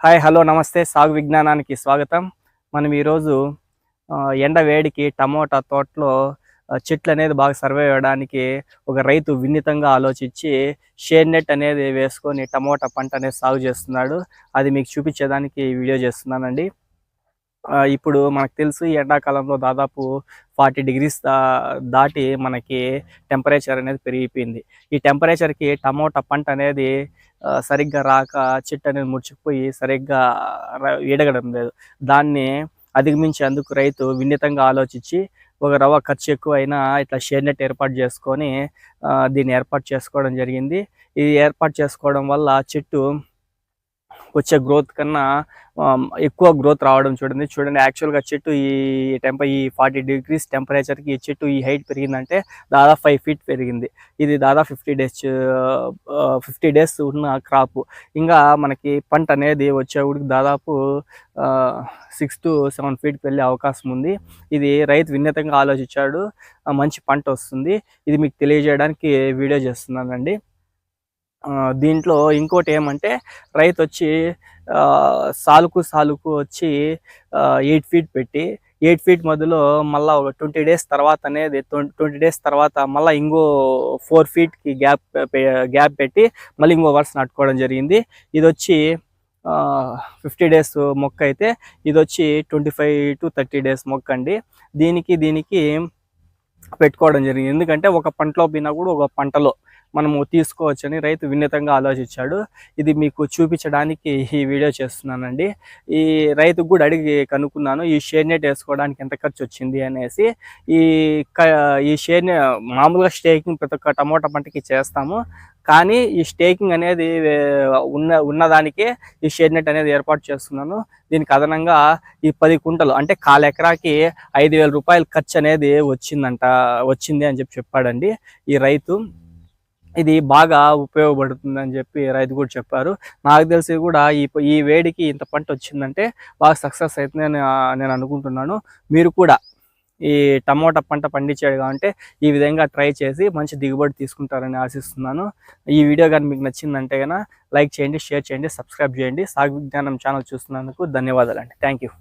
Hi hello నమస్తే సాగు విజ్ఞానానికి స్వాగతం. మనం ఈరోజు ఎండ వేడికి టమోటా తోటలో చెట్లు అనేది బాగా సర్వైవ్ అవ్వడానికి ఒక రైతు వినూత్నంగా ఆలోచించి షేడ్ నెట్ అనేది వేసుకొని టమోటా పంట అనేది సాగు చేస్తున్నాడు. అది మీకు చూపించేదానికి ఈ వీడియో చేస్తున్నానండి. ఇప్పుడు మనకు తెలుసు ఈ ఎండాకాలంలో దాదాపు 40 డిగ్రీస్ దాటి మనకి టెంపరేచర్ అనేది పెరిగిపోయింది. ఈ టెంపరేచర్కి టమోటా పంట అనేది సరిగ్గా రాక చెట్టు అనేది ముడుచుకుపోయి సరిగ్గా ఎదగడం లేదు. దాన్ని అధిగమించేందుకు రైతు వినూత్నంగా ఆలోచించి ఒక రవ్వ ఖర్చు ఎక్కువైనా ఇట్లా షేడ్ నెట్ ఏర్పాటు చేసుకొని దీన్ని ఏర్పాటు చేసుకోవడం జరిగింది. ఇది ఏర్పాటు చేసుకోవడం వల్ల చెట్టు వచ్చే గ్రోత్ కన్నా ఎక్కువ గ్రోత్ రావడం చూడండి. యాక్చువల్గా చెట్టు ఈ 40 డిగ్రీస్ టెంపరేచర్కి ఈ చెట్టు ఈ హైట్ పెరిగిందంటే దాదాపు 5 feet పెరిగింది. ఇది దాదాపు 50 డేస్ ఉన్న క్రాప్. ఇంకా మనకి పంట అనేది వచ్చేవాడికి దాదాపు 6 to 7 feet వెళ్ళే అవకాశం ఉంది. ఇది రైతు వినూత్నంగా ఆలోచించాడు. మంచి పంట వస్తుంది. ఇది మీకు తెలియజేయడానికి వీడియో చేస్తున్నానండి. దీంట్లో ఇంకోటి ఏమంటే రైతు వచ్చి సాలుకు వచ్చి 8 feet పెట్టి 8 feet మధ్యలో మళ్ళీ ఒక 20 days తర్వాత అనేది 20 days తర్వాత మళ్ళీ ఇంకో 4 feetకి గ్యాప్ పెట్టి మళ్ళీ ఇంకో వరుస నాటుకోవడం జరిగింది. ఇది వచ్చి 50 days మొక్క అయితే ఇది వచ్చి 25 to 30 days మొక్క అండి. దీనికి పెట్టుకోవడం జరిగింది. ఎందుకంటే ఒక పంటలో పోయినా కూడా ఒక పంటలో మనము తీసుకోవచ్చని రైతు వినూత్నంగా ఆలోచించాడు. ఇది మీకు చూపించడానికి ఈ వీడియో చేస్తున్నానండి. ఈ రైతుకు కూడా అడిగి కనుక్కున్నాను ఈ షేడ్ నెట్ వేసుకోవడానికి ఎంత ఖర్చు వచ్చింది అనేసి. ఈ షేడ్ మామూలుగా స్టేకింగ్ ప్రతి ఒక్క టమోటా పంటకి చేస్తాము, కానీ ఈ స్టేకింగ్ అనేది ఉన్నదానికే ఈ షేడ్ నెట్ అనేది ఏర్పాటు చేస్తున్నాను. దీనికి అదనంగా ఈ 10 కుంటలు అంటే 1/4 ఎకరాకి 5,000 రూపాయలు ఖర్చు అనేది వచ్చింది అని చెప్పాడండి ఈ రైతు. ఇది బాగా ఉపయోగపడుతుందని చెప్పి రైతు కూడా చెప్పారు. నాకు తెలిసి కూడా ఈ వేడికి ఇంత పంట వచ్చిందంటే బాగా సక్సెస్ అవుతుందని నేను అనుకుంటున్నాను. మీరు కూడా ఈ టమోటా పంట పండించాడు కాబట్టి ఈ విధంగా ట్రై చేసి మంచి దిగుబడి తీసుకుంటారని ఆశిస్తున్నాను. ఈ వీడియో కానీ మీకు నచ్చిందంటే కనుక లైక్ చేయండి, షేర్ చేయండి, సబ్స్క్రైబ్ చేయండి. సాగు విజ్ఞానం ఛానల్ చూస్తున్నందుకు ధన్యవాదాలండి. Thank you.